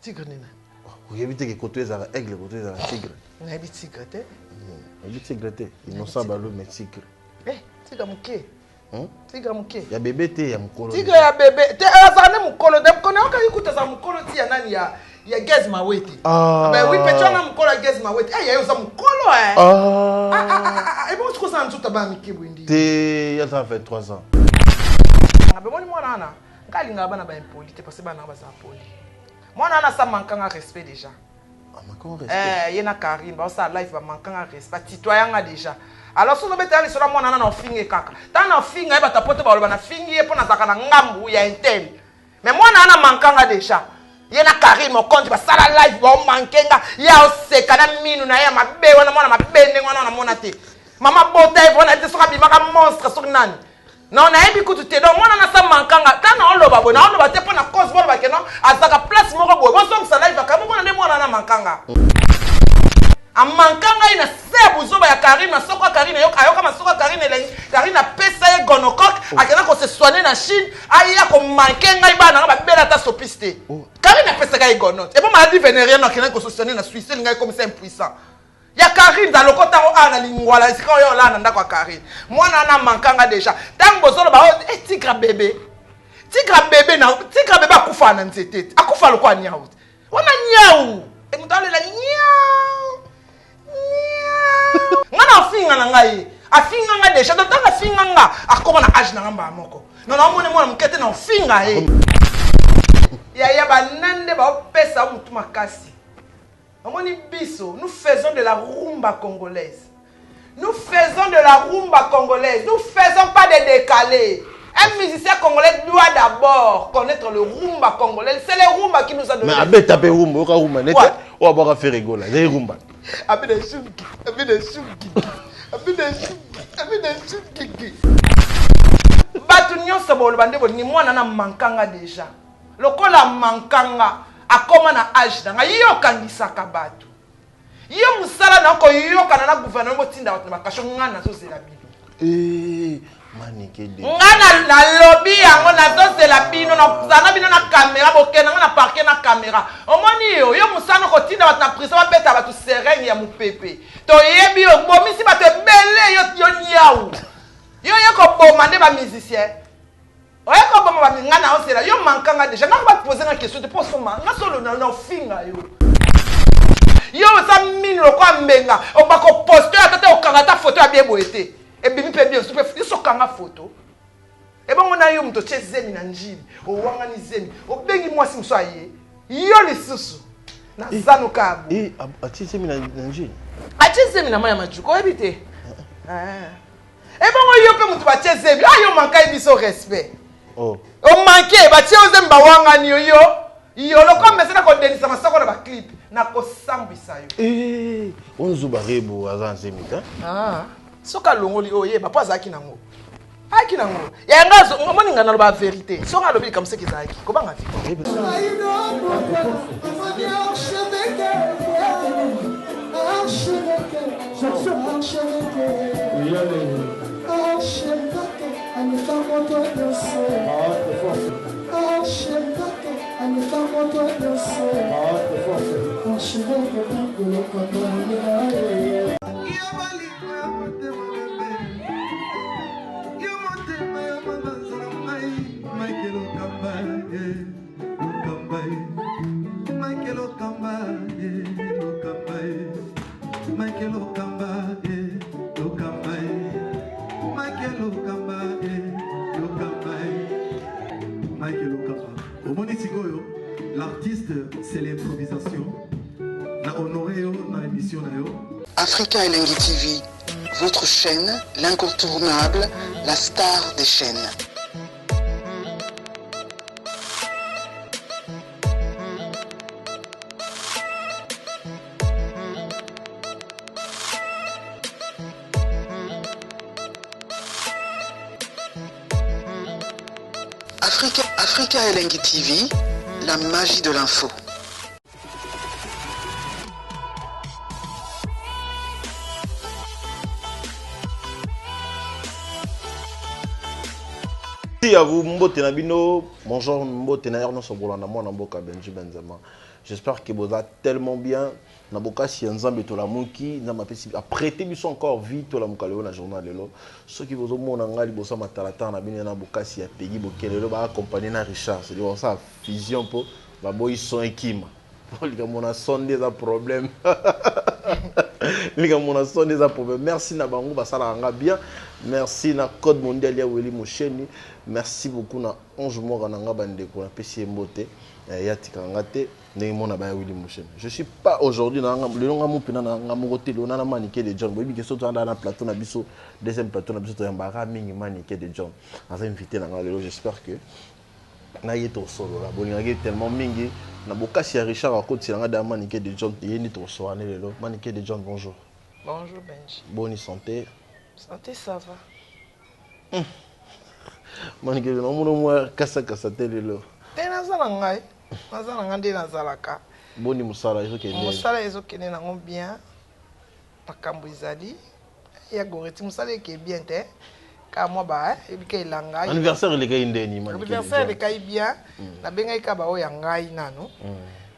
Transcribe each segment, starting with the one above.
Tigre nina. Vous évitez que côté ça aigle, côté ça tigre. On a tigre te. On tigre te. Innocent balo mais tigre. Tigre muke. Tigre muke. Ya bébé te ya mukolo. Tigre ya bébé. Te azane mukolo de mukolo on ka ikuta za mukolo ti ya nani ya Gez Mawete. Ben oui, petit on a mukolo Gez Mawete. Ya yo za mukolo et bon tu ko ça nzuta ba mike bwindi. Te ya ça fait 3 ans. Ben moi mwana na ngalinga bana ba impolite parce que bana ba za poli. Mwana na sa manquant respect déjà. Manquant respect. Yena Karim ba sa life ba manquant respect citoyen déjà. Alors si on met aller sur la mwana na finge kaka. Tant na finge ba tapote ba na finge pour na zaka na ngambu ya intel. Mais mwana na manquant déjà. Yena Karim o compte ba sala life ba manquenga ya oseka na minu na ya mabe wana mwana mabende wana na mona te. Mama bota e bona te soka bi maka monstre sok nani. Non, on a un bico tout est donc moi on a ça manquant. Tant on le va bon, on va te prendre la cause bon parce que non, à sa place moi bon, moi sommes ça live quand moi on est moi on a manquant. En manquant il na sebu zo ba ya Karim na soko Karim yo kama soko Karim Karim na pesa ye gonokok akena ko se soigner na Chine aya ko manquer ngai bana ba bela ta sopiste. Karim na pesa ga gonot. Et bon maladie vénérienne akena ko se soigner na Suisse ngai comme c'est impuissant. Ya Karim dans le côté où ana lingwala c'est quand yo là nda kwa Karim moi na mankanga déjà tant bozolo ba tigre bébé akufa na nzete akufa lo kwa nyau wana nyau e mutale la nyau ngana finga na ngai afinga nga déjà donc tanga finga nga akoma na age na ngamba moko non na mone mwana mukete na finga ya banande ba pesa mutu makasi. Nous faisons de la rumba congolaise. Nous faisons de la rumba congolaise. Nous ne faisons pas de décalés. Un musicien congolais doit d'abord connaître le rumba congolais. C'est le rumba qui nous a donné. Mais abe tape rumba, oka rumba nete. O abora faire rigola, c'est rumba. Abe de chouki, abe de chouki. Abe de chouki, abe de chouki. Batu nyonso bo bande bo ni mwana na mankanga déjà. Lokola mankanga akoma na age na yo kangisaka bato yo musala na ko yo kana na gouvernement botinda bato makasho ngana zo zela bino manike de ngana na lobby yango na zo zela bino na zana bino na caméra bokena na parquet na caméra omoni yo musana ko tinda bato na prison ba beta bato sereng ya mupepe to yebi yo bomisi bato bele yo nyau yo ko bomande ba musicien. Ouais, quand on va me dire, yo manquanga déjà. Non, on va te poser une question. Tu poses comment? On a solo na finga yo. Yo ça mine le quoi mbenga. On va ko poster à au kangata photo à bien boité. Et bien mi bien super. Ils sont kanga photo. Et bon on a yo mto chezemi na njili. O wanga ni zemi. O bengi mwasi mswaye. Yo lisusu. Na zanu kabu. Chezemi na njili. Chezemi na maya majuko ebite. Et bon yo pe mto ba chezemi. Yo manka biso respect. Oh. On manquait, bah tiens aux embawanga ni yo. Yo le comme mais ça na ko denisa masako na ba clip na ko sambisa yo. On zubarebo azanze mita. Soka longoli oye ba pas zaki nango. Aki nango. Ya ngazo ngomoni ngana ba vérité. Soka lobi comme ça ki zaki. Ko banga fi. L'artiste, c'est l'improvisation. Na honoré na émission na yo. Africa Elengi TV, votre chaîne, l'incontournable, la star des chaînes. Africa Elengi TV, la magie de l'info. Merci à vous, Mbote Nabino. Bonjour, Mbote Nayer, non, Sobolanda, moi, Namboka Benji Benzema. J'espère que vous êtes tellement bien. Naboka si Nzambe to la Moki, Nzambe a prêté biso encore vie to la Mokalo na journal lelo. Ceux qui vous ont mon angali bossa matalata na bino Naboka si a payé bokelelo ba accompagner na Richard. C'est dire ça fusion pour ba boy son ekima. Les gars mon a sondé des problèmes. Les gars mon a sondé des problèmes. Merci na bango ba sala nga bien. Merci na code mondial ya Weli Mosheni. Merci beaucoup na 11 mois na nga bande ko na PC Mbote. Ya tikangate. Je ne suis pas aujourd'hui dans le long amour pena na ngamote le na maniqué de John. Bobi que sauto dans plateau na biso deuxième plateau na biso to yambara mingi maniqué de John. Asa invité na ngalo j'espère que na yeto solo la bolinga tellement mingi na bokasi ya Richard akoti nga da maniqué de John yeni to so ane lelo maniqué de John bonjour. Bonjour Benji. Bonne santé. Santé ça va. Maniqué no muno mo kasa telelo. Tena za ngai. Nazala ngande nazalaka. Boni musala ezokende. Musala ezokende nango bien. Makambo ezali. Ya goreti musala ke bien te. Ka moi ba ebika ilanga. Anniversaire le kay ndeni man. Anniversaire le kay bien. Na benga ka ba o ya ngai nano.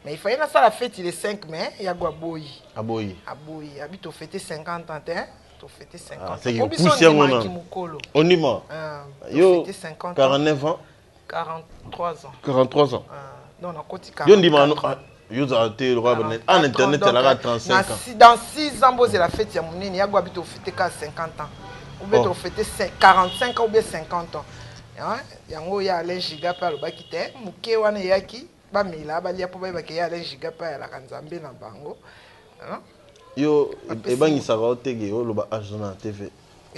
Mais il fallait na sala fête le 5 mai ya gwa boyi. Aboyi. Aboyi habito fêter 50 ans hein. To fêter 50 ans. C'est poussière mon. Onima. Yo 49 ans. 43 ans. 43 ans. Non, on a côté 44. En internet, elle a 35 ans. Dans 6 ans, c'est la fête, il y a 50 ans. Ou bien fêter 45 ans ou bien 50 ans. Il y a un giga par le bakite, Mouké wana yaki, Bamila, Balia pour baquer un giga par la Kanzambe na bango. Yo, et ben il s'ava au tege, au loba ajona TV.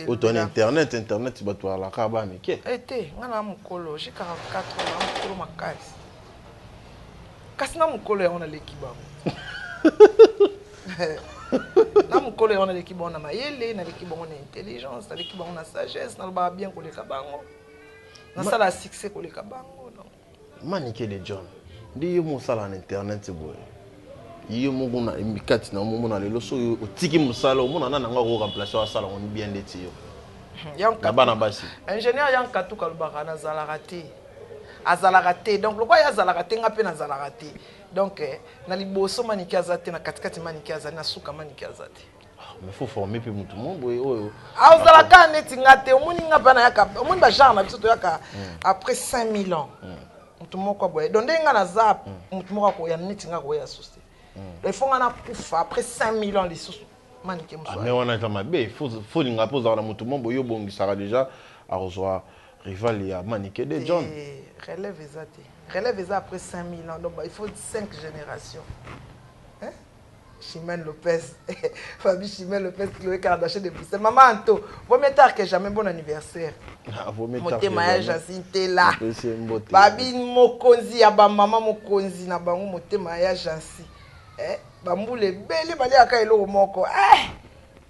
Autant internet, tu vas toi la kaba mike. Été, on a mon colo, j'ai 44 ans, on a colo ma caisse. Kasi na mukolo ya ona lekiba. Na mukolo ya ona lekiba ona mayele, na lekiba ona intelligence, na lekiba ona sagesse, na ba bien koleka bango. Na sala succès koleka bango non. Maniqué de John. Ndi yo musala na internet boy. Yo mungu na mikati na mungu na lelo so yo otiki musala omona na nga ko remplacer wa sala on bien de ti yo. Yanka bana basi. Ingénieur yanka tout kalubaka na zala raté. Azalagate donc le quoi ya azalagate ngape na azalagate donc na liboso maniki azate na katikati maniki azate na suka maniki azate mais faut former pe mutu mon boy oyo azalaka neti ngate omoni ngapa na yaka omoni ba genre na biso to yaka après 5000 ans mutu moko boy donc ndenga na zap mutu moko ko ya neti ngako ya suste donc il faut ngana kufa après 5000 ans les sous maniki muso mais on a jamais bé faut linga poza na mutu mon boy yo bongi sera déjà à rejoindre rival ya maniqué de John. Relève ezate. Relève ezate après 5000 ans. Donc il faut 5 générations. Hein? Chimène Lopez. Fabi Chimène Lopez qui est Kardashian de Bruxelles. Maman Anto, vaut mieux tard que jamais bon anniversaire. Vaut mieux tard que jamais. Jansi là. Babi mokonzi ya ba maman mokonzi na bango motema ya Jansi. Bambule bele bali aka elo moko.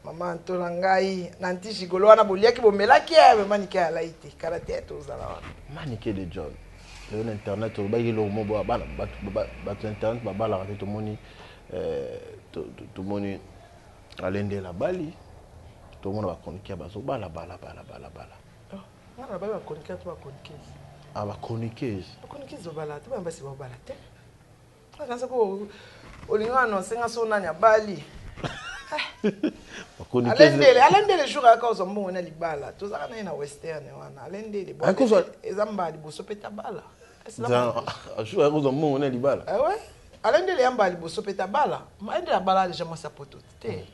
Maman Anto nangai nanti jigolo wana boliaki bomelaki ya manike ya laiti karate to zala wana. Maniqué de John. Le internet ba yelo mo ba bana ba internet ba bala raté to moni to moni alende la bali to mona ba koniki ba zo bala. Ngana ba koniki to ba koniki. Ah ba koniki. Koniki zo bala to ba mbasi ba bala te. Ngana ko olingano senga so nanya bali. Alendele jour aka ozombo na libala tozaka na western wana alendele bo ezamba liboso peta bala jour aka ozombo na libala ouais alendele yamba liboso peta bala maende la bala déjà masa poto te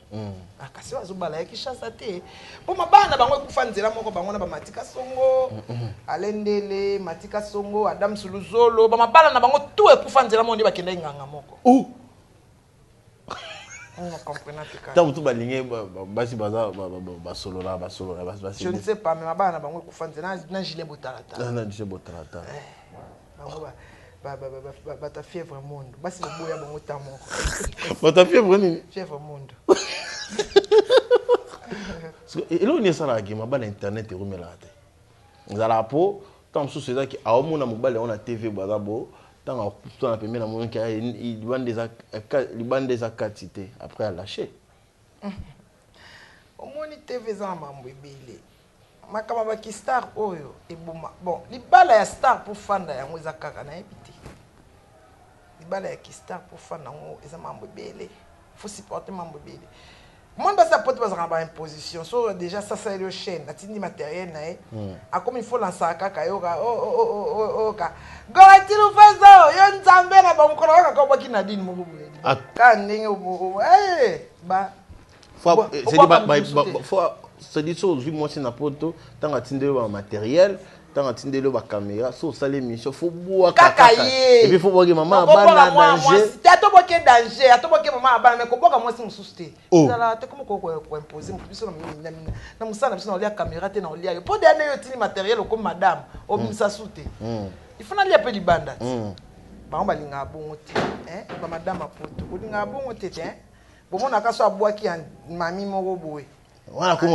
akasi wazo bala ya kishasa te po mabana bango kufanzela moko bango na ba matika songo alendele matika songo Adam Suluzolo ba mabala na bango tout ekufanzela mo ndi bakenda inganga moko on comprend pas. Tant que tu balignes, basi baza basolo. Je ne sais pas, mais ma bana bango kufanze na gilet botalata. Na gilet botalata. Bango ba ta fièvre monde. Basi boya bango tamo. Ba ta fièvre nini? Fièvre monde. Et là on est ça là qui m'a ba internet et rumela te. Ngala po, tant sous c'est ça qui a au mona mobile on a TV bazabo. Tant on a permis la moyen qu'il bande des acatités après à lâcher. Au moins TV za mambo ebele. makama baki star oyo eboma bon libala ya star pour fanda yango eza kaka na ebité libala ya star pour fanda yango eza mambo belé faut supporter mambo belé monde basa pote bazaka ba imposition so déjà ça c'est le chaîne atindi matériel na a comme il faut lancer kaka yoka ka goati lu fazo yo nzambe na ba mukolo kaka ko baki na dini moko boye ka ndenge ba c'est dit ça aujourd'hui moi c'est na poto tant atindé le matériel tant atindé le caméra so ça l'émission faut boire kaka et puis faut boire maman bana danger to boke danger to boke maman bana mais ko boka moi c'est mususte ça te comme ko imposer biso na musana biso na lia caméra te na lia po de ane yo tini matériel comme madame o misa soute il faut na lia pe libanda ba ngba linga bongo te ba madame apoto ko linga bongo te bomona ka so abwaki mami moko boye wana ko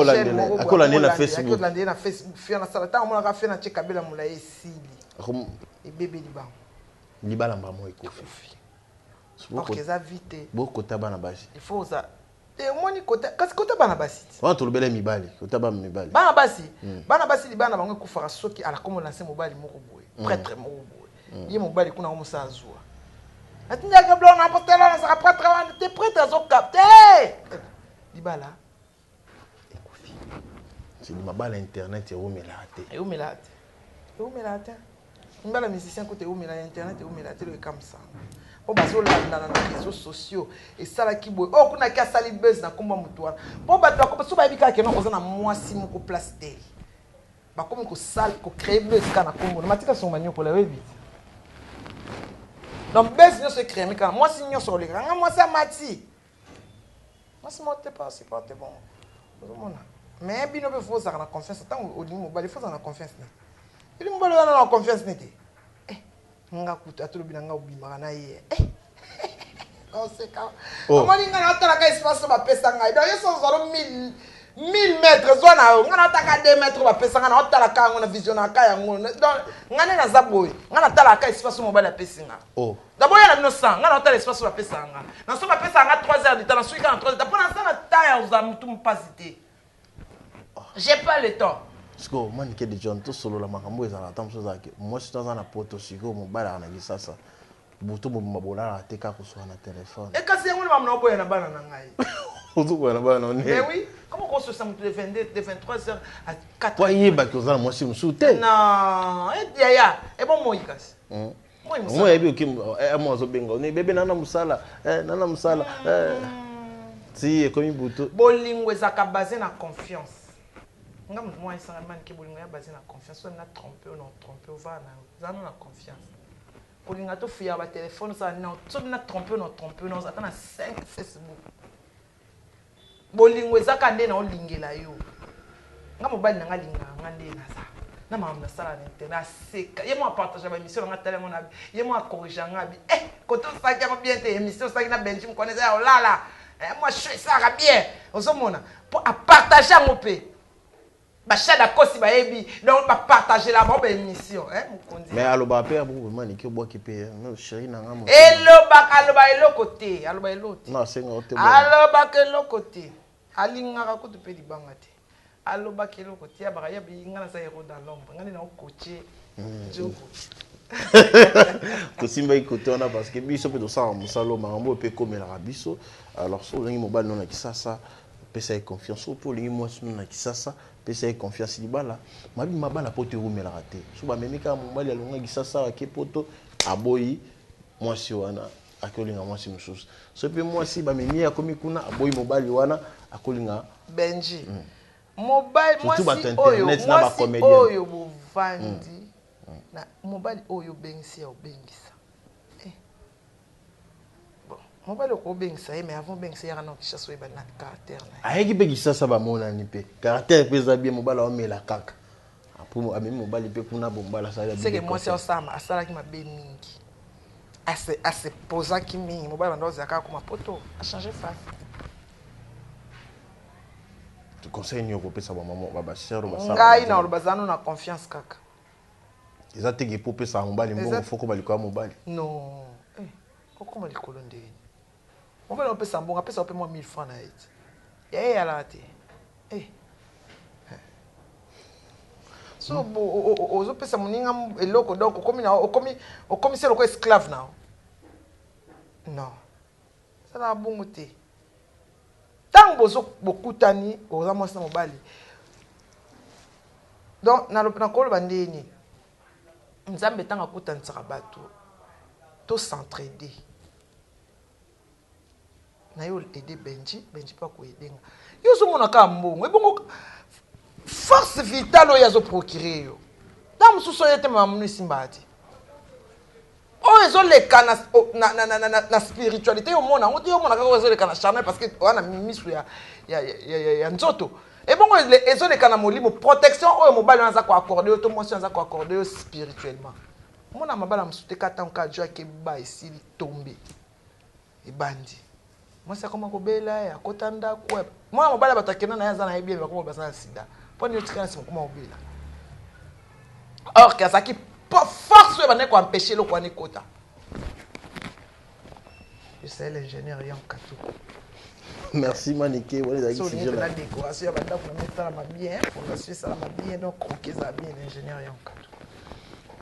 akola na Facebook akola na Facebook fia na sala ta mona ka fia na cheka bela mula esili e bébé libala mbamo ekofi ok ça vite boko tabana basi il faut ça et moni kota kasi kota bana basi wana tolobela mibali kota ba mibali bana basi libana bango ekufaka soki ala komo lancer mobali moko boye prêtre moko boye ye mobali kuna ko musa azwa atinga ka blo na apostela na sa prêtre wana te prêtre zo capter libala c'est du mabala internet et omelate et omelate mbala musicien côté omelate internet et omelate le comme ça po bazo landa na réseaux sociaux et sala ki boy o kuna ka sali buzz na komba mutwa po bato ko so ba bika ke no ko na mwasi moko place tel ba comme ko sal ko créer buzz kana kombo na matika son manyo ko la webi donc buzz no se créer mais quand moi signo sur le grand moi ça mati moi c'est monte pas c'est pas bon mais bino be faut ça na confiance tant au limite mobile faut ça na confiance na il mobile na confiance nete nga kuta to bina nga obima na ye on sait quand comment nga na tala ka espace ba pesa nga donc yeso zalo 1000 mètres zona nga na taka 2 mètres ba pesa nga na tala ka ngona vision na ka yango donc nga ne na zaboy nga na tala ka espace mobile ya pesa nga d'abord ya na bino 100 nga na tala espace ba pesa nga na so ba pesa nga 3 heures de temps na so ka na 3 heures d'après na ça na taille aux amis tout me pasiter. J'ai pas le temps. Siko man ke de John to solo la makambo ezala tam so zake. Moi je dans na poto siko mo bala na gisasa. Buto mo mabola la teka ko so na téléphone. Et kasi ngoni mamna oboya na bana na ngai. Ozo ko na bana on. Mais oui, comment qu'on se sent de 22 de 23h à 4h. Toi yeba ko za moi si msute. Non, et ya e bon moi kasi. Moi ebi okim mo zo benga. Ne bebe nana musala. Nana musala. Si e komi buto. Bolingo ezaka basé na confiance. Moi, je suis un peu basé na confiance. On a trompé ou non trompé, on va na confiance. Pour les gâteaux, il y a un téléphone, ça non. On a trompé ou non trompé, on a 5 Facebook. Bolingo ezaka nde na olingela yo. Nga mobali na nga linga nga nde na sa. Na mama na sala na internet seka. Ye moi partager ba émission nga tele mon abi. Ye moi corriger nga abi. Koto ça qui a bien té émission ça qui na Belgium connaissait oh là là. Moi je fais ça bien. Ozomona pour partager mon pe. Bachada kosi ba yebi donc ba partager la bonne émission mukondi. Mais aloba pe abu mani ki boki pe no chéri na nga mo. Aloba eloko aloba eloti. Non c'est ngote. Aloba ke eloko alinga ka kutu pe libanga te. Aloba ke eloko te ya ba yebi ngana sa yero dans l'ombre ngani na coacher Joko. Kosimba ikote ona parce que biso pe do sa musalo mambo pe komela biso alors so lingi mobile non na kisasa pesa e confiance pour lingi moi non na kisasa pesa e confiance libala mabi mabala poto romela raté so ba memika mobile alonga kisasa ke poto aboyi moi si wana akolinga moi si mususu so pe moi si ba memi akomi kuna aboyi mobile wana akolinga Benji mobile moi si oyo bovandi na mobile oyo bengisi ya obengisa mobile ko bengisa mais avant bengisa ya na kishaso eba na caractère na ayeki pe kisasa ba mona ni pe caractère pe za bien mobile o mela kaka pour ami mobile pe kuna bombala ça c'est que moi c'est osama asala ki mabe mingi assez posa ki mingi mobile ndo zaka ko mapoto a changer face tu conseil ni ko pesa ba maman ba sœur ba ça ngai na bazano na confiance kaka eza tege po pesa mobile mbongo foko baliko mobile non koko malikolo ndeni mobile pesa mbongo pesa pe moi 1000 francs na it ya la te So ozopesa moninga eloko donc okomi se loko esclave na non sala bongo te ntango bokutani oza mwasi na mobali donc nakoloba ndeni nzambe ntango akutanisaka bato tocentraider na yo aider benji mpe akoedenga yo ozomonaka mbongo ebongo force vitale oyo azoprocure yo ntango mosusu oyo ete mamunu esimba ati oyo ezoleka na spiritualité omona yango te omona kaka ezoleka na charnel parce que wana misu ya nzoto ebongo ezoleka na molimo protection oyo mobali wana aza koaccorde yo to mwasi aza koaccorde yo spirituellement omona mabala mosusu te ka ntango ka jo akeba esili tombe ebandi mwasi akoma kobela akota ndako mwana mobali bato akenda na ye aza na ye bien bakoma baza na sida mpona yo tikana nsima koma kobela or ke azalaki force oyo bandeki koampeshe eloko wana ekota c'est l'ingénieur Yankatou. Merci Maniké. La décoration, la bien, fondation, ça va bien, donc croquer ça bien, l'ingénieur Yankatou.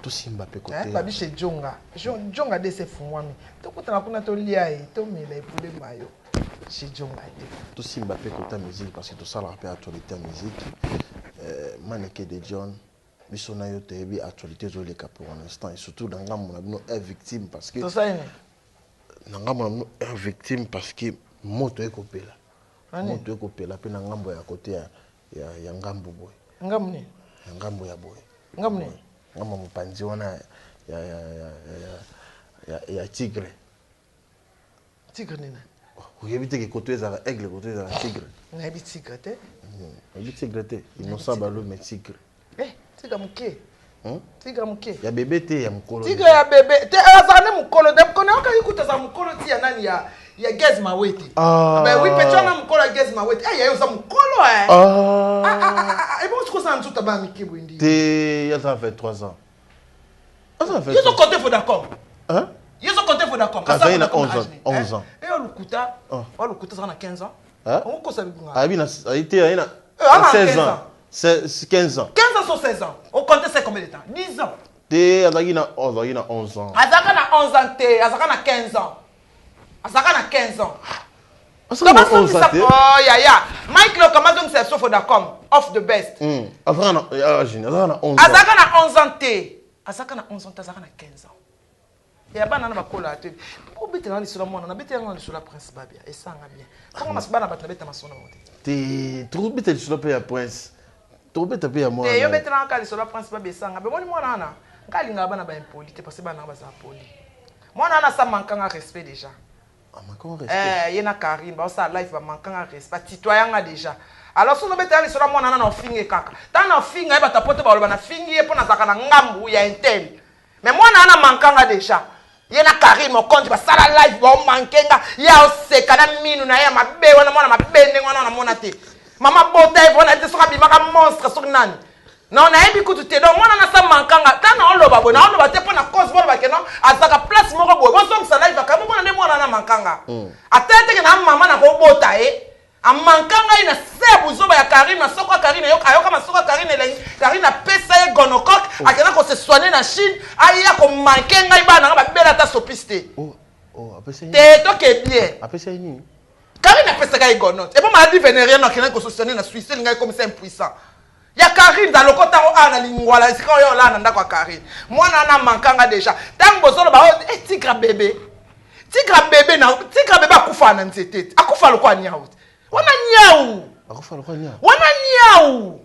Tout Mbappé côté. Babi chez Djonga. Djonga de ses fouami. Tout quand on a tout lié, tout mais les poulets maillot. Chez Djonga. Tout Mbappé côté musique parce que tout ça la rappelle actualité musique. Maniké de John. Bisona yo tebi actualité zo les cap pour l'instant et surtout dans ngam on est victime parce que. Tout ça dans ngam on est victime parce que moto ekopela. Moto ekopela pe na ngambo ya côté ya ngambo boy. Ngambo ni? Ngambo ya boy. Ngambo ni? Ngambo mopanzi wana ya tigre. Tigre nina? Uyebite ke côté za aigle côté za tigre. Na bi tigre te? Bi tigre te. Innocent balo mais tigre. Tigre muke. Tigre muke. Ya bébé te ya mukolo. Tigre ya bébé. Te azane mukolo. De kone oka yikuta za mukolo ti ya nani ya Gez Mawete. Ben oui, peut-être on a mukolo Gez Mawete. Eh ya yo za mukolo et bon tu ko sa nzuta ba mike bwindi. Te ya ça fait 3 ans. Ça fait. Ils ont compté faut d'accord. Hein? Ils ont compté faut d'accord. Ça fait 11 ans. Et on lukuta. On lukuta ça na 15 ans. On ko sa bikunga. Ah bina a été ina 16 ans. 15 ans. 15 ans sur 16 ans. On comptait c'est combien de temps? 10 ans. Te azakina 11 ans. Azakana 11 ans te, azakana 15 ans. Azakana 15 ans. Comment ça s'appelle? Oh ya. Mike le comment donc c'est sauf d'accord. Off the best. Azakana 11 ans. Azakana 11 ans te. Azakana 11 ans, azakana 15 ans. Et abana na bakola te. Pour bete na lisula mona, na bete na lisula prince babia. Et ça nga bien. Comment masbana batna bete masona mote. Te trop bete lisula pe ya prince. Tobeta pe ya mwana. Te yo betela nkali sur la principal besanga. Be moni mwana ana. Nkali nga bana ba impolite parce que bana ba za poli. Mwana ana sa mankanga respect déjà. Ah mankanga respect. Yena Karim ba sa life ba mankanga respect. Citoyen nga déjà. Alors so no betela sur la mwana ana na finge kaka. Ta na finge ba tapote ba na finge ye pona saka na ngambu ya intel. Mais mwana ana mankanga déjà. Yena Karim o konti ba sala life ba o mankenga ya o sekana minu na ya mabe wana mwana mabe ndengwana na mona te. Maman bota bona te soka bimaka monstre sok nani. Non na yebi kutu te donc mwana na sa mankanga ta na oloba bona oloba te pona cause bona ke non azaka place moko boy. Bon so msala iva kama mwana ne mwana na mankanga. Atete ke na mama na ko bota a mankanga ina sebu zoba ya Karim na soko Karim yo ayoka masoko Karim elengi Karim na pesa ye gonokok akena ko se soigner na Chine aya ko mankenga ibana ba bela ta sopiste. Apesa te to ke bien. Apesa ni. Karine a fait ça avec Gonote. Et bon, maladie vénérienne, on a constitutionné la Suisse, il comme c'est impuissant. Il y a Karine dans le côté où on a l'ingwala, c'est quand on a là, Karine. Moi, on a manqué déjà. Tant que vous avez dit, tigre bébé. Tigre bébé, a koufa dans cette tête. A koufa le quoi niaou. On a niaou. A koufa le quoi niaou. On a niaou.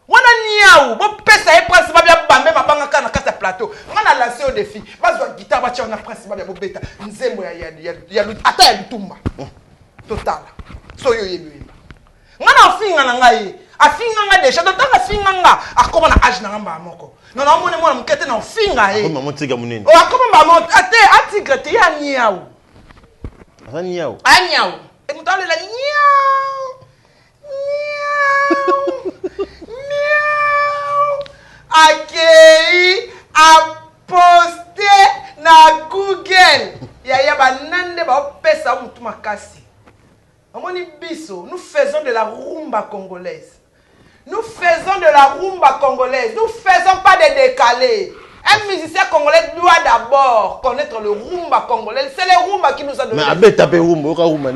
On a niaou. Bon, pesa et principe bien bambé, ma banga kana kata plateau. On a lancé au défi. Parce que guitare, on a principe bien bobeta. Nzembo ya ata ya lutumba. Total. So yo yebi. Ngana finga na ngai. Afinga nga déjà donc tanga finga nga akoma na age na ngamba moko. Non non mone mona mukete na finga Akoma motiga munene. O akoma ba mo ate atigre te ya niaou. Asa niaou. Niaou. E mutale la niaou. Niaou. Akei a poster na Google. Ya banande ba pesa mutu makasi. Biso, nous faisons de la rumba congolaise. Nous faisons de la rumba congolaise. Nous ne faisons pas des décalés. Un musicien congolais doit d'abord connaître le rumba congolais. C'est le rumba qui nous a donné. Mais Abé tapé rumba, au rumba.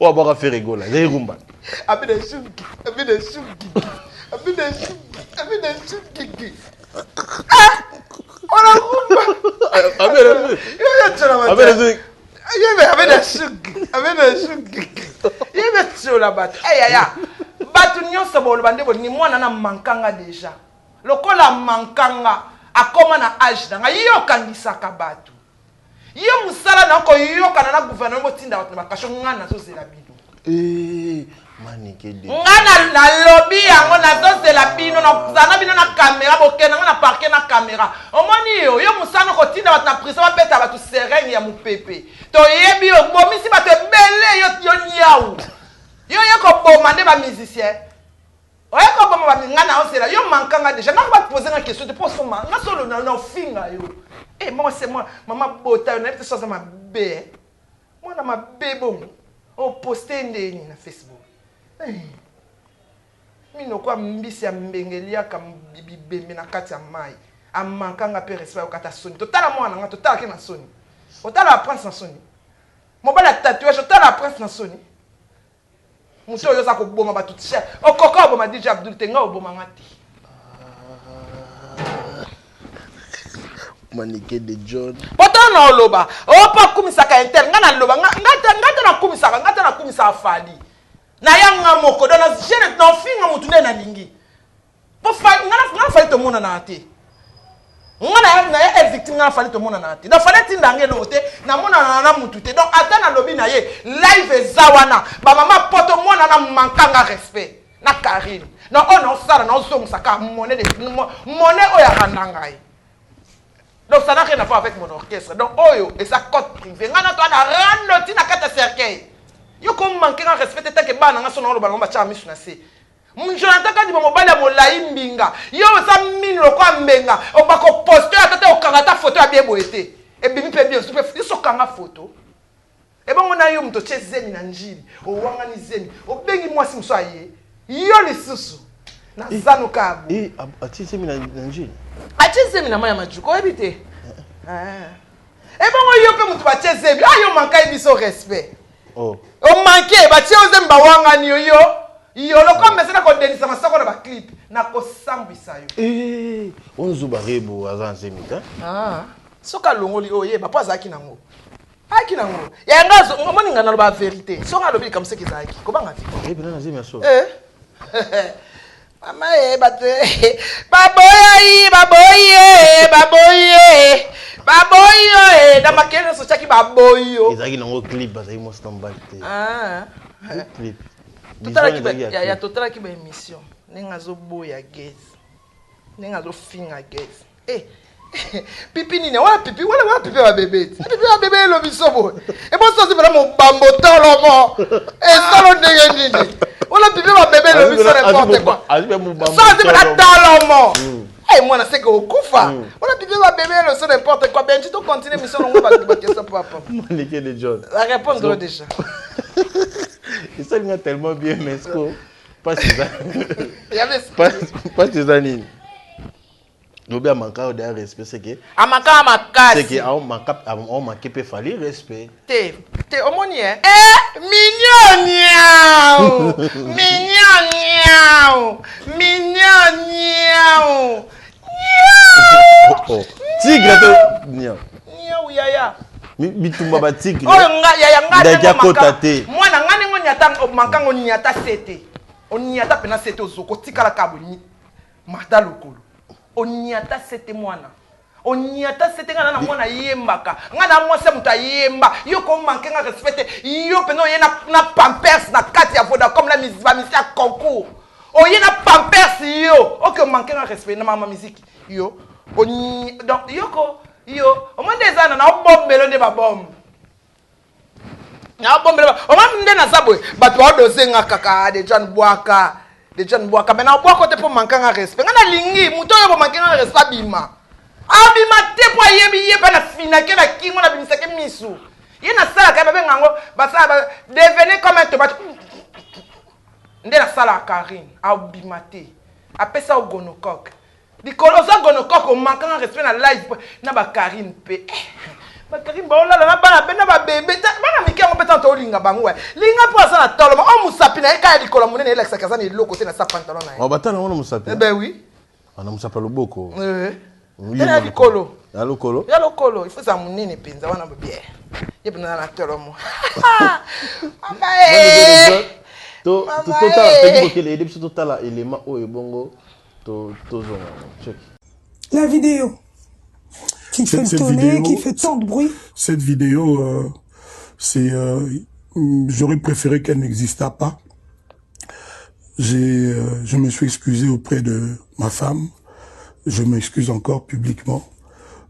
On va avoir fait rigoler. Les rumba. Abé de chouki, Abé de chouki, Abé de chouki, Abé de chouki. Ah, on a rumba. Abé de chouki. Abé de chouki, Abé de chouki. Il y a des choses là-bas. Aïe aïe aïe. Batu nyonso bolobande bo ni mwana na mankanga déjà. Lokola mankanga akoma na âge na yo kangisaka batu. Yo musala na ko yo kana na gouvernement botinda watu makasho ngana zo zela bino. Manike de. Ngana na lobby yango na zo zela bino na zana bino na caméra bokena na parquet na caméra. Omoni yo musana ko tinda watu na prison ba beta batu sereng ya mupepe. To yebi yo bomisi batu bele yo nyau. Yo ko bomande ba musicien. Oye ko boma ba ngana osela yo mankanga déjà na ba poser une question de pour son man na solo na finga yo. Eh moi c'est moi maman bota na peut chose ma bé. Moi na ma bé bon. O poster ndeni na Facebook. Mino kwa mbisi ya mbengelia kam bibi na kati ya mai. Amankanga pe respect okata soni. Totala mwana nga totala ke na soni. Otala la prince na soni. Mobala tatouage otala la prince na soni. Muso yo za ko boma ba tout cher. Okoko boma DJ Abdul Tenga oboma ngati. Manike de John. Pourtant na loba. O pa kumisaka inter ngana loba ngata na kumisaka fali. Na yanga moko dona jene na finga mutu na lingi. Po fa ngana fali to mona na ate. Ngana na ya victime ngana fali to mona na ate. Na fali tindange no te na mona na mutu te. Donc atana lobi na ye live ezawana. Ba mama poto mona na mankanga respect. Na Karine. Na ono sala na ozo musaka monnaie de monnaie oya kandangai. Donc ça n'a rien à voir avec mon orchestre. Donc oyo et sa cote privée. Ngana to na rando tina kata cercueil. Yo comme manquer en respect tant que bana nga sona lo balon ba cha misu na se. Jonathan kadi mobali ya molai mbinga. Yo sa mine lo kwa mbenga. O ba ko poster atata o kangata photo ya biebo ete. E bimi pe bien super so kanga photo. E bon na yo mto che zemi na njili. O wanga ni zemi. O bengi mwasi mso aye. Yo lisusu. Na zanu kabu. Ati zemi na njili. Ati zemi na maya majuko ebite. E bon yo pe mto ba che zemi. Ayo manka biso respect. Oh. O manke ba che ozemba wanga ni yo. Yo loko mesena ko denisa masako na ba clip na ko sambisa yo. On zuba rebo azanze mita. Soka longoli oye ba pas aki nango. Aki nango. Ya ngazo ngomoni ngana ba vérité. Soka lobi comme ça ki zaki. Ko banga fi. Rebo na zemi aso. Mama bate. Baboye. Da makere so chaki baboyo. Izaki nango clip bazai mo stand-by te. Clip. Ya totala ki ba émission. Nenga zo boya guys. Nenga zo finga guys. Pipi nini wala pipi wa bébé. Pipi wa bébé lo bisobo. E bon so se vraiment bambo tolomo. E solo ndenge nini. Wala pipi wa bébé lo biso n'importe quoi. Ça c'est la tolomo. Moi na seka okufa. Wala pipi wa bébé lo so n'importe quoi. Ben tu dois continuer mission longo ba question papa. Manike de John. La réponse déjà. Et ça il a tellement bien mesco. Pas ces années. Pas ces années. Lobi a manqué de respect c'est que c'est que on manque peut falloir respect. Te omoni mignon. Tigre to niao. Niao yaya. Bitumba ba tigre. Oh yaya ngata kota te. Mwana ngani ngonyata mankango nyata sete. Onyata pena sete ozoko tikala kabo ni. Marta lokolo. Onyata sete mwana. Onyata sete ngana na mwana yembaka. Ngana mwase muta yemba. Yo ko manke nga respecte. Yo peno ye na Pampers na kati ya Vodacom la misia concours. Oye na Pampers yo. Ok manke nga respect na mama musique. Yo. Donc yo o monde ezana na bombelo de ba bombe. Na bombelo. O mande na sabwe. Bato wa dozenga kaka de John Boaka. De John Boaka mais na Boaka te po manquer respect. Ngana lingi muto yo po manquer respect bima. Abima te po ye pa na fina ke na kingo na bimisa ke misu. Ye na sala ka bebe ngango basa devenir comme un tomate. Nde na sala Karine abima te. Après ça, au gonocoque. Likolo ça gonocoque, on manque un respect dans live. Na ba Karine P. Ba Karine, ba ola na ba na bébé. Ba na mike on peut tenter linga bango. Linga pour ça na tolo. On musapi na eka likolo monene ela kaza ni loko te na sa pantalon na. On batana on musapi. Eh ben oui. On musapi loboko. Il y a likolo. Ya lokolo. Ya lokolo, il faut ça monene penza wana ba bien. Yep na tolo mo. Mama eh. La vidéo qui fait tourner, qui fait tant de bruit. Cette vidéo, j'aurais préféré qu'elle n'existât pas. Je me suis excusé auprès de ma femme. Je m'excuse encore publiquement.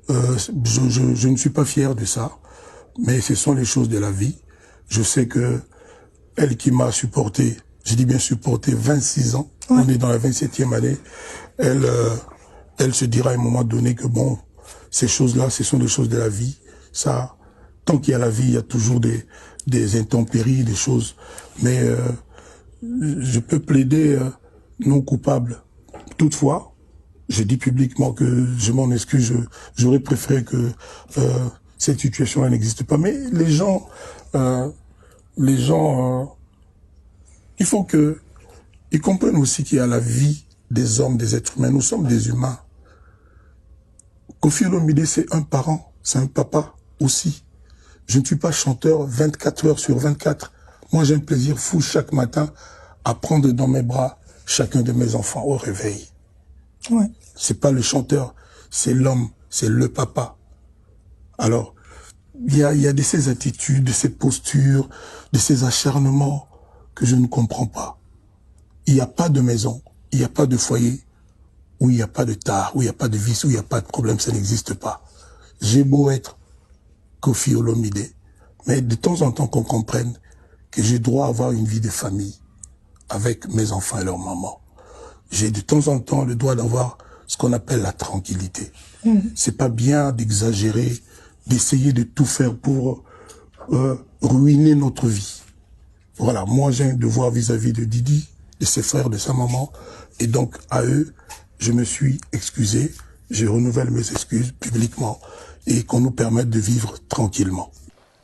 Je ne suis pas fier de ça, mais ce sont les choses de la vie. Je sais que elle qui m'a supporté, je dis bien supporté, 26 ans, on est dans la 27e année, elle se dira à un moment donné que bon, ces choses-là, ce sont des choses de la vie. Ça, tant qu'il y a la vie, il y a toujours des intempéries, des choses. Mais je peux plaider non coupable. Toutefois, je dis publiquement que je m'en excuse, j'aurais préféré que cette situation-là n'existe pas. Mais les gens, il faut que ils comprennent aussi qu'il y a la vie des hommes, des êtres humains. Nous sommes des humains. Koffi Olomide, c'est un parent, c'est un papa aussi. Je ne suis pas chanteur 24 heures sur 24. Moi, j'ai un plaisir fou chaque matin à prendre dans mes bras chacun de mes enfants au réveil. Ouais. C'est pas le chanteur, c'est l'homme, c'est le papa. Alors, il y a de ces attitudes, de ces postures, de ces acharnements que je ne comprends pas. Il n'y a pas de maison, il n'y a pas de foyer, où il n'y a pas de tare, où il n'y a pas de vice, où il n'y a pas de problème, ça n'existe pas. J'ai beau être Koffi Olomide, mais de temps en temps qu'on comprenne que j'ai droit à avoir une vie de famille avec mes enfants et leur maman. J'ai de temps en temps le droit d'avoir ce qu'on appelle la tranquillité. C'est pas bien d'exagérer, d'essayer de tout faire pour ruiner notre vie. Voilà, moi j'ai un devoir vis-à-vis de Didi, de ses frères, de sa maman, et donc à eux, je me suis excusé, je renouvelle mes excuses publiquement, et qu'on nous permette de vivre tranquillement.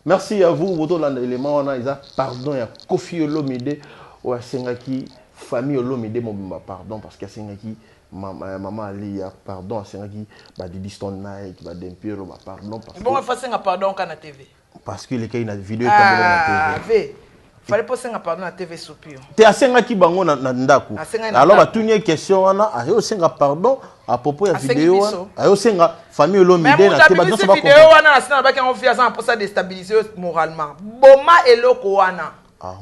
Merci à vous, votre élément, on a pardon, il y a Koffi Olomide, ou à Sengaki, famille Olomide, mon pardon, parce qu'il y a Sengaki, maman Ali, pardon, à Sengaki, Didi Stone Night, Dempiro, pardon. Bon, il faut faire pardon quand la TV. Parce que les cas, il y a une vidéo qui est TV. Il fallait pas faire pardon à la TV Soupio. Tu as Sengaki Bango Nandaku. Alors, tu as une question, on a un pardon à propos de la vidéo. Il famille Olomide. Mais vous avez vu cette vidéo, on a pour déstabiliser moralement. Boma et Lokoana.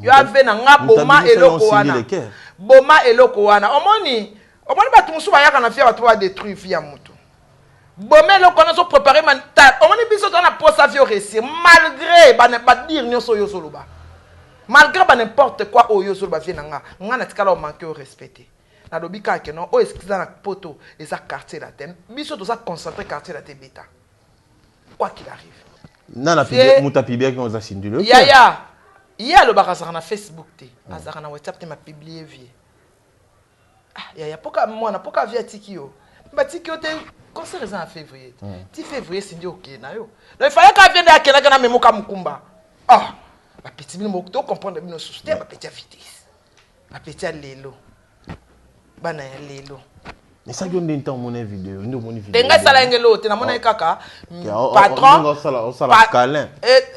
Il y avait un Boma et Lokoana. Boma et Lokoana. Omoni ba tumusu ba yaka na fia ba détruire fia mutu. Boma et Lokoana sont préparés mental. Omoni biso on a posa fio récit malgré ba dire nyoso yo soloba. Malgré n'importe quoi au yo soloba fia nga. Nga na tikala o manquer au respecter. Na dobika ke non o excuse na poto et ça quartier la thème. Biso to ça concentrer quartier la bêta. Quoi qu'il arrive. Nana pibia muta pibia qui nous a sindulé. Il y a le barazar na Facebook te. Azar na WhatsApp te m'a publié vie. Ah, ya poka moi na poka via tikio. Ba tikio te concert en février. Ti février c'est dit OK na yo. Donc il fallait qu'à vienne à kena na memoka mukumba. Ah, ba petit bino to comprendre bino société ba petit vitesse. Ba petit lelo. Bana ya lelo. Mais ça vient d'un temps mon vidéo, nous mon vidéo. Tenga sala ngelo te na mona kaka. Patron. Sala câlin.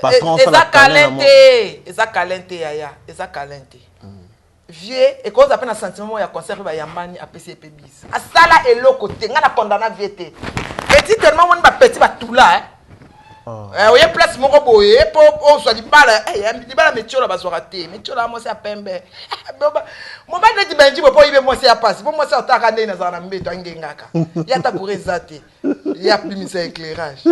Patron sala câlin te. Eza câlin te yaya, eza câlin te. Vieux et cause appelle un sentiment ya concert ba yambani apesi epebis. Asala eloko te nga na condamna vieux te. Petit tellement mon ba petit ba tout là oye place moko boye po on soit di bala di bala metio la bazora te metio la mo se apembe mo ba de benji po ibe mo se apasi po mo se otaka ndena za na mbeto angengaka ya ta kureza te ya plumise éclairage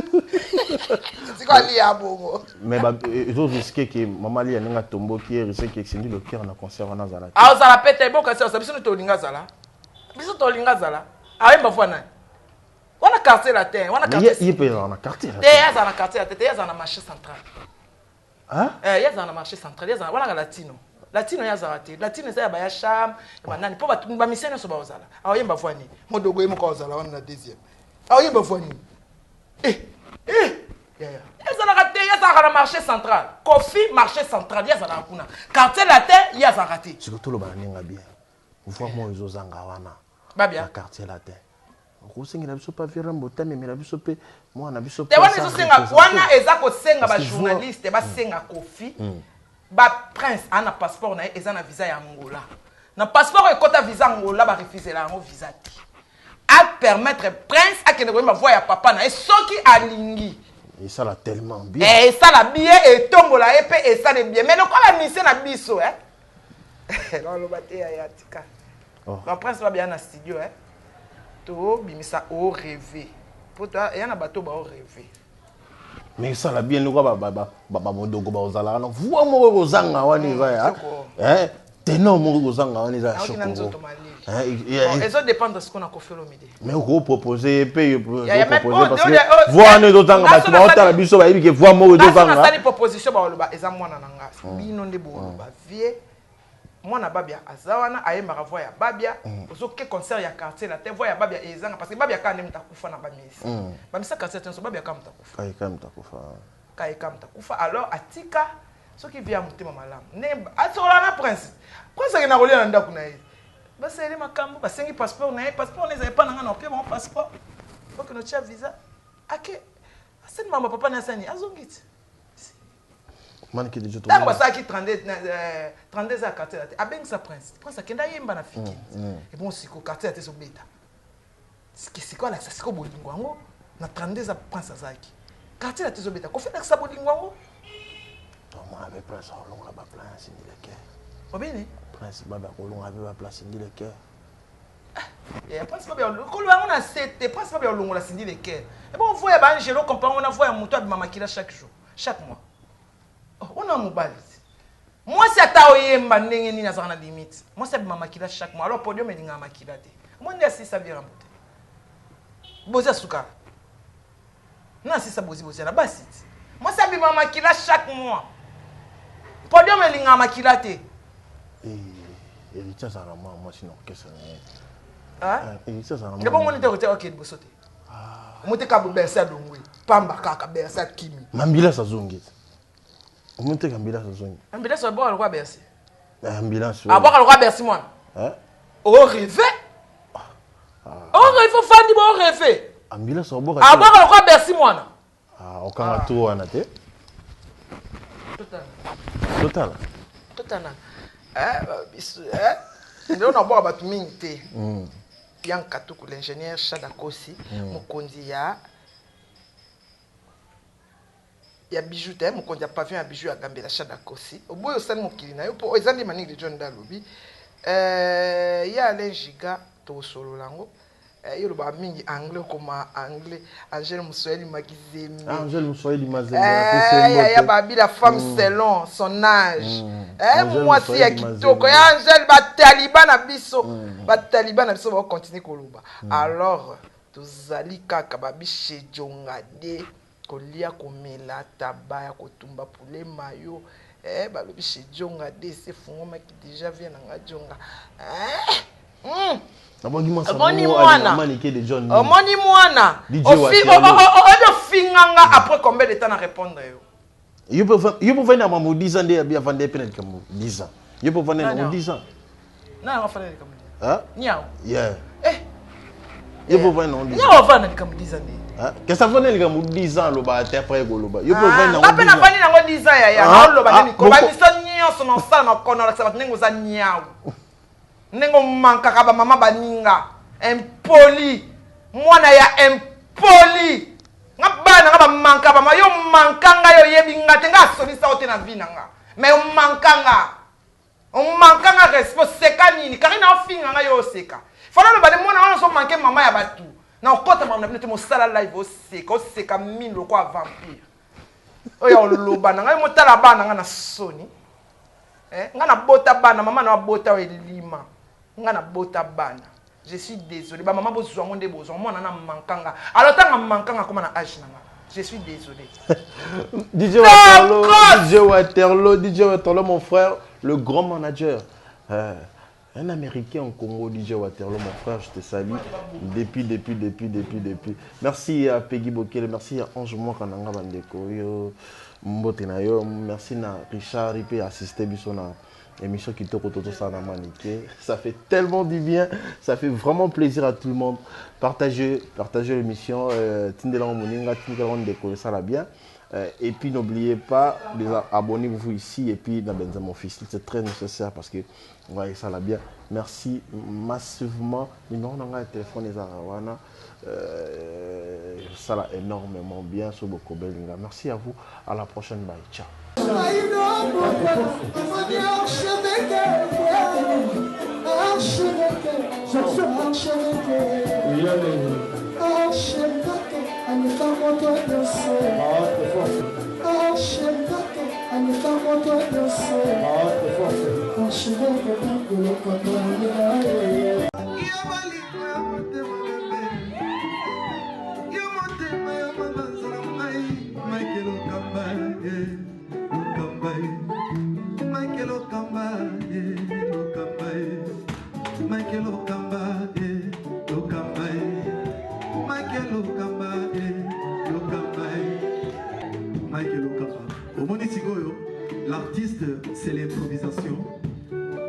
c'est quoi li ya bongo mais ils ont risqué que maman li aninga tombo qui risqué que c'est le cœur na concert na zala ah zala pete bon concert ça biso to linga zala biso to linga zala ayemba fona on a quartier la terre, on a quartier. Il peut dans la quartier. Il y a dans la quartier, il y a dans le marché central. Hein? Il y a dans le marché central, il y a dans la latino. latino ya zarate latino ça ya ba ya charme ba nani po ba misene so ba ozala aoyemba voani modogo yemo ka ozala wana na deuxième aoyemba voani ezalaka te yazalaka na marché central Kofi marché central yazalaka kuna quartier latin yazalaka te surtout lo baninga bien voir moi ezozanga wana babia quartier latin okosengela biso pa vira mbotame mela biso pe mwana biso te wana ezosenga wana eza kosenga ba journaliste basenga Kofi ba prince ana passeport na eza na visa ya Angola na passeport ekota visa Angola ba refuser la ngo visa ti à permettre prince à kende koyeba voix ya papa na soki alingi et ça l'a tellement bien et ça la bien et tombola épée et ça le bien mais non comme la mission na biso non lo baté ya tika le prince va bien na studio to bimisa o rêver pour toi et y a na bateau ba o rêver mais ça l'a bien quoi ba modogo ba ozala na voix mo kozanga wani va ténor mo kozanga wani za choko et ça dépend de ce qu'on a fait le midi mais on proposer payer proposer parce que voir ne dozanga ba tu ba biso ba yiki voir mo dozanga ça les propositions ba loba eza mwana nanga bino nde bo ba vie mwana babia azawana ayemba voix ya babia ozo ke concert ya quartier la te voix ya babia ezanga parce que babia ka ndem takufa na ba misi ba misa quartier tenso babia ka mtakufa kai ka mtakufa alors atika soki via mutema malamu ne atola na prince prince na kolia na ndako na ye basi ele makambo basengi passeport na ye passeport neza epa nanga na opia mon passeport faut que no tia visa ake aseni mama papa na sani azongiti man ki dejo to tango basaki 32 za quartier la abeng sa prince akenda yemba na fiki et bon siko quartier la so beta siko la siko bolingo ngo na 32 za prince azaki quartier la so beta ko fait sa bolingo ngo moi avec prince on la ba place ni le cœur obini prince baba ko longa ba place ni le cœur et prince baba ko lo ngona sete prince baba longo la sindi le cœur et bon voya ba angelo comprendre on a voya muto abi mama kila chaque jour chaque mois on a mobile moi c'est ata oyemba ndenge nini azana limite moi c'est mama kila chaque mois alors podium elinga makila te moi ndi asisa bien rambote boza suka na asisa bozi na basi moi c'est bi mama kila chaque mois podium elinga makila te et ça ça moi sinon qu'est-ce et ça ça bon on était OK bosote mote ka bersa dongwe pamba kaka bersa kimi mambila sa zongi monte kambila sa zongi ambila so bo kwa bersi ambulance aboka kwa bersi moi au rêve fandi bo rêve ambulance aboka kwa bersi moi okanga tu wana te total bisu ndio na boka batu mingi te Bianca Tuku l'ingénieur Shadakosi mokonzi ya bijou te mokonzi ya pavillon ya bijou ya Gambela Shadakosi oboyo sani mokili na yo po ezandi maniki de John Dalobi ya lenjiga to solo lango yo ba mingi anglais comme anglais Angèle Moussoeli Magizemi Angèle Moussoeli Magizemi ya babi la femme selon son âge moi si ya kitoko ya Angèle ba taliban na biso ba continuer koloba alors tozali kaka babi shejonga de kolia komela tabaya kotumba poulet mayo balobi shejonga de se fungoma ki déjà vient na jonga Omoni mwana ojo finganga après combien de temps à répondre yo peut venir à 10 ans de bien vendre peut-être comme 10 ans yo peut venir à 10 ans na on va faire comme niao yo peut venir à 10 ans niao va na comme 10 ans que ça venir comme 10 ans lo ba te après go lo ba yo peut venir à 10 ans na vani na 10 ans ya lo ba ni ko ba miso nyonso na sala na kono la sa nengo za niao nengo mankaka ba mama baninga impoli mwana ya impoli ngabana ngaba manka ba mayo mankanga yo yebi ngate nga solisa ote na vina nga mais mankanga respect seka nini karina ofinga nga yo seka fala lo ba de mwana wana so manke mama ya batu na okota mama na bino te mo sala live oseka mino kwa vampire oya oloba na nga mo tala bana nga na soni nga na bota bana mama na bota o elima nga na bota bana je suis désolé ba maman bozwa ngonde bozwa mwana na mankanga alors tanga mankanga comme na âge nanga je suis désolé DJ Waterloo mon frère le grand manager. Un Américain au Congo, DJ Waterloo, mon frère, je te salue. Depuis. Merci à Peggy Bokele, merci à Ange Moukananga Bandeko, Mbotenayo, merci à Richard Ripé, assisté Bissona. Émission qui te retrouve ça dans Maniké. Ça fait tellement du bien, ça fait vraiment plaisir à tout le monde. Partagez l'émission, Tindelan Moninga, Tindelan Déco, ça va bien. Et puis n'oubliez pas, abonnez-vous ici et puis dans Benzema Officiel, c'est très nécessaire parce que vous voyez ça là bien. Merci massivement. Numéro de téléphone est ça là énormément bien sur beaucoup Belinga. Merci à vous, à la prochaine, bye, ciao. L'artiste, c'est l'improvisation.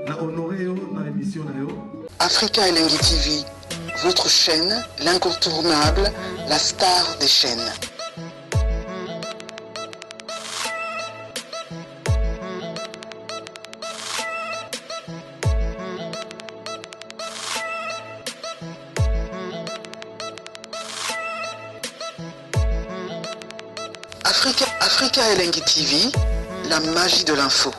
La honoré dans l'émission. Africa Elengi TV, votre chaîne, l'incontournable, la star des chaînes. Africa Elengi TV, la magie de l'info.